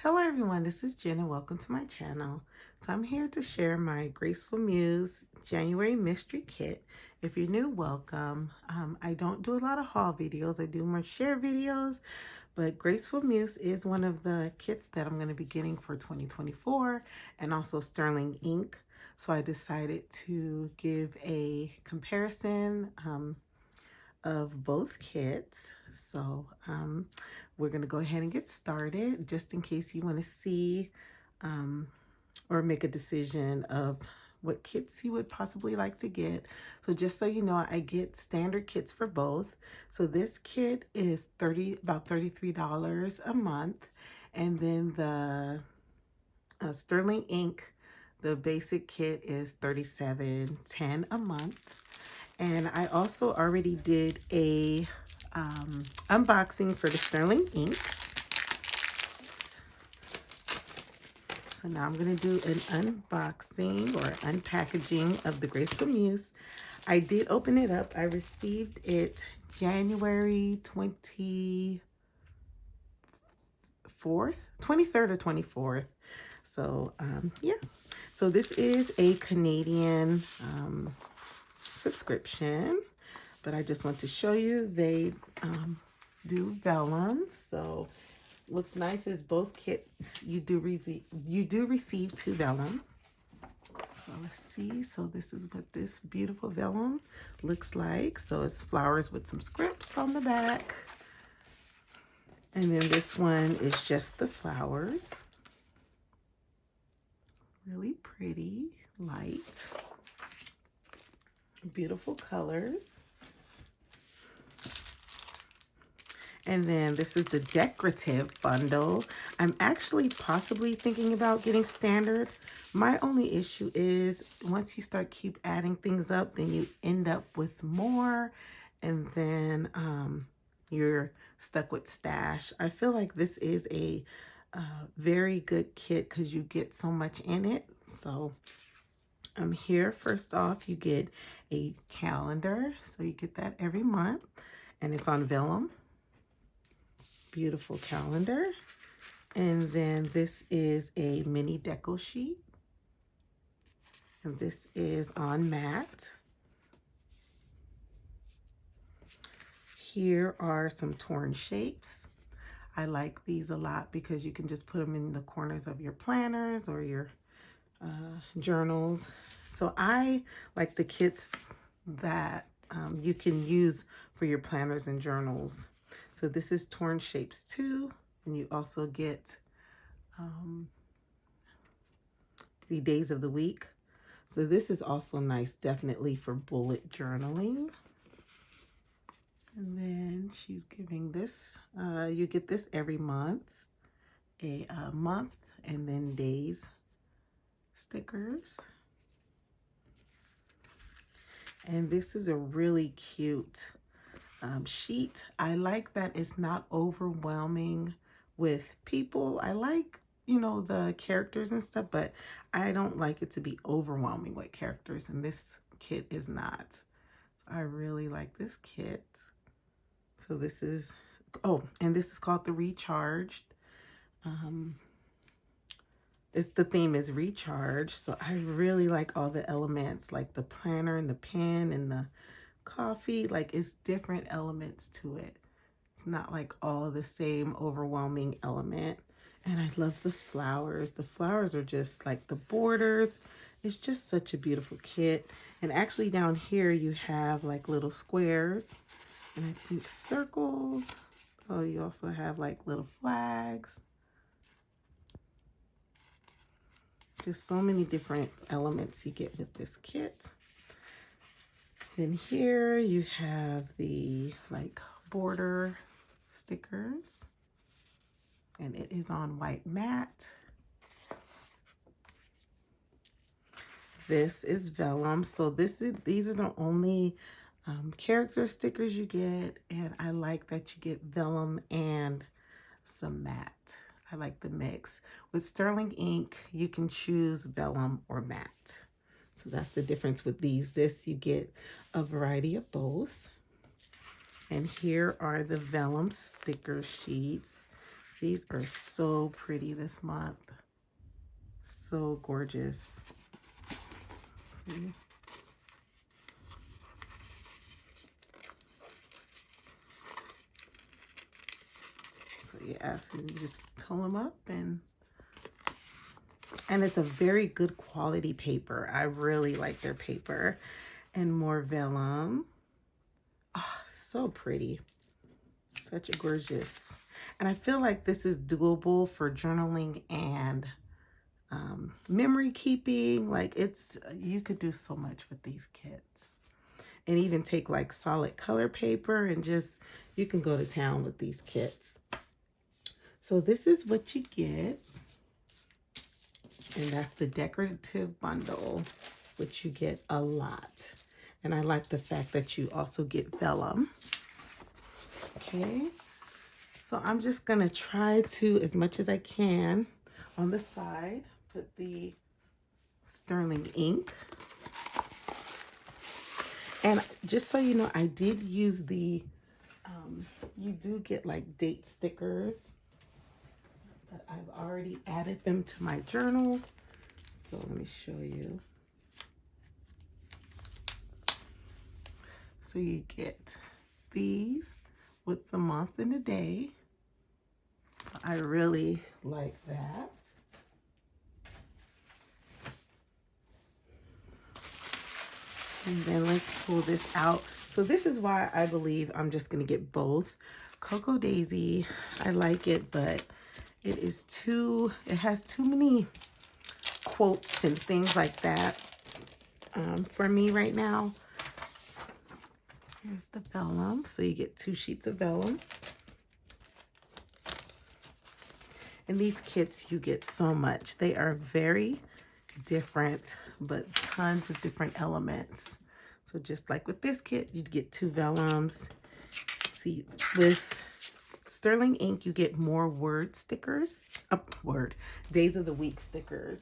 Hello everyone, this is Jen and welcome to my channel. So I'm here to share my Graceful Muse January mystery kit. If you're new, welcome. I don't do a lot of haul videos, I do more share videos, but Graceful Muse is one of the kits that I'm going to be getting for 2024 and also Sterling ink. So I decided to give a comparison of both kits. So we're going to go ahead and get started just in case you want to see or make a decision of what kits you would possibly like to get. So just so you know, I get standard kits for both. So this kit is about $33 a month, and then the Sterling ink, the basic kit, is $37.10 a month. And I also already did a unboxing for the Sterling ink. So now I'm going to do an unboxing or unpackaging of the Graceful Muse. I did open it up. I received it January 23rd or 24th. So yeah. So this is a Canadian subscription, but I just want to show you they do vellum. So what's nice is both kits you do receive 2 vellum. So let's see. So this is what this beautiful vellum looks like. So it's flowers with some scripts on the back, and then this one is just the flowers. Really pretty, light, beautiful colors. And then this is the decorative bundle. I'm actually possibly thinking about getting standard. My only issue is once you start keep adding things up, then you end up with more, and then you're stuck with stash. I feel like this is a very good kit because you get so much in it. So here, first off, you get a calendar. So you get that every month, and it's on vellum. Beautiful calendar. And then this is a mini deco sheet, and this is on matte. Here are some torn shapes. I like these a lot because you can just put them in the corners of your planners or your journals. So I like the kits that you can use for your planners and journals. So this is torn shapes too, and you also get the days of the week. So this is also nice, definitely for bullet journaling. And then she's giving this, you get this every month, a month and then days stickers. And this is a really cute sheet. I like that it's not overwhelming with people. I like, you know, the characters and stuff, but I don't like it to be overwhelming with characters, and this kit is not. I really like this kit. So this is, oh, and this is called the Recharged. The theme is recharge. So I really like all the elements, like the planner and the pen and the coffee. Like, it's different elements to it. It's not like all the same overwhelming element. And I love the flowers. The flowers are just like the borders. It's just such a beautiful kit. And actually down here you have like little squares and I think circles. Oh, you also have like little flags. Just so many different elements you get with this kit. Then here you have the like border stickers, and it is on white matte. This is vellum. So these are the only character stickers you get, and I like that you get vellum and some matte. I like the mix. With Sterling ink, you can choose vellum or matte. So that's the difference with these. This, you get a variety of both. And here are the vellum sticker sheets. These are so pretty this month. So gorgeous. So yeah, so you just pull them up, and it's a very good quality paper. I really like their paper. And more vellum. Oh, so pretty. Such a gorgeous. And I feel like this is doable for journaling and memory keeping. Like you could do so much with these kits. And even take like solid color paper and just, you can go to town with these kits. So this is what you get. And that's the decorative bundle, which you get a lot. And I like the fact that you also get vellum. Okay. So I'm just going to try to, as much as I can, on the side, put the sterling ink. And just so you know, I did use the, you do get like date stickers, but I've already added them to my journal. So let me show you. So you get these with the month and the day. I really like that. And then let's pull this out. So this is why I believe I'm just going to get both. Cocoa Daisy, I like it, but it has too many quotes and things like that for me right now. Here's the vellum. So you get 2 sheets of vellum. And these kits, you get so much. They are very different, but tons of different elements. So just like with this kit, you'd get 2 vellums. See, with sterling ink, you get more word stickers. Days of the week stickers.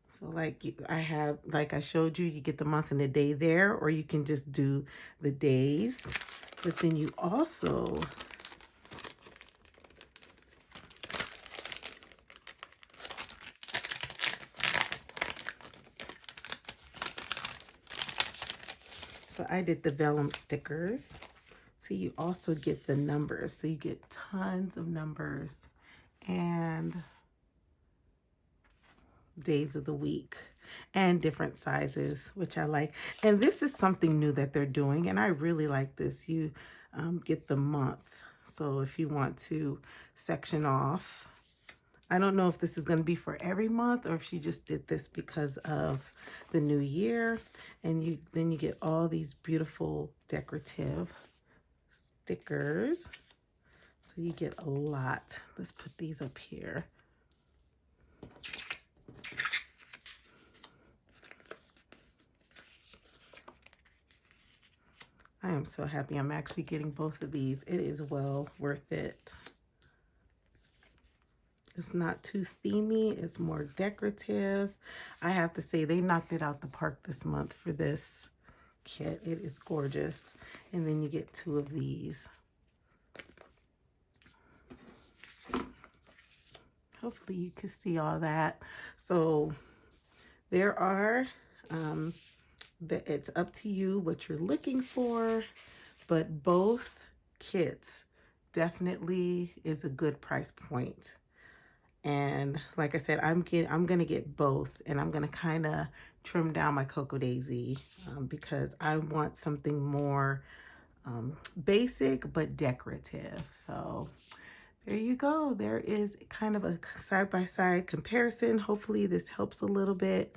So like I showed you, you get the month and the day there, or you can just do the days. But then you also so I did the vellum stickers. So you also get the numbers. So you get tons of numbers and days of the week and different sizes, which I like. And this is something new that they're doing, and I really like this. You get the month. So if you want to section off, I don't know if this is going to be for every month or if she just did this because of the new year. And then you get all these beautiful decorative stickers. So you get a lot. Let's put these up here. I am so happy I'm actually getting both of these. It is well worth it. It's not too themey. It's more decorative. I have to say, they knocked it out the park this month for this kit. It is gorgeous. And then you get 2 of these. Hopefully you can see all that. So there are, it's up to you what you're looking for, but both kits definitely is a good price point. And like I said, I'm gonna get both, and I'm gonna kind of trim down my Cocoa Daisy because I want something more basic but decorative. So there you go. There is kind of a side-by-side comparison. Hopefully this helps a little bit.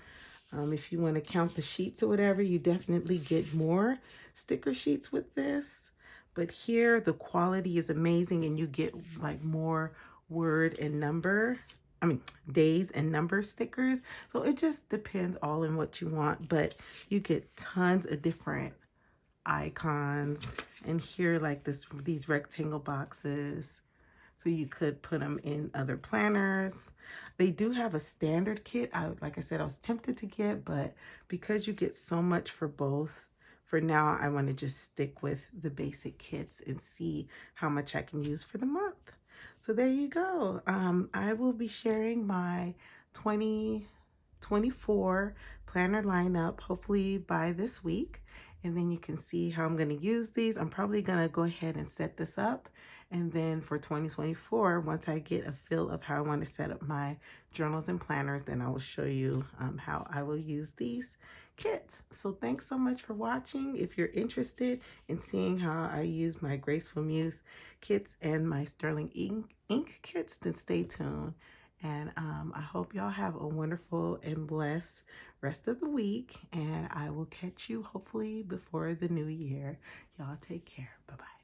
If you want to count the sheets or whatever, you definitely get more sticker sheets with this. But here the quality is amazing, and you get like more word and number, days and number stickers. So it just depends all in what you want, but you get tons of different icons. And here, like these rectangle boxes. So you could put them in other planners. They do have a standard kit. Like I said, I was tempted to get, but because you get so much for both, for now, I want to just stick with the basic kits and see how much I can use for the month. So there you go. I will be sharing my 2024 planner lineup hopefully by this week. And then you can see how I'm going to use these. I'm probably going to go ahead and set this up. And then for 2024, once I get a feel of how I want to set up my journals and planners, then I will show you how I will use these kits. So thanks so much for watching. If you're interested in seeing how I use my Graceful Muse kits and my Sterling ink kits, then stay tuned. And I hope y'all have a wonderful and blessed rest of the week. And I will catch you hopefully before the new year. Y'all take care. Bye-bye.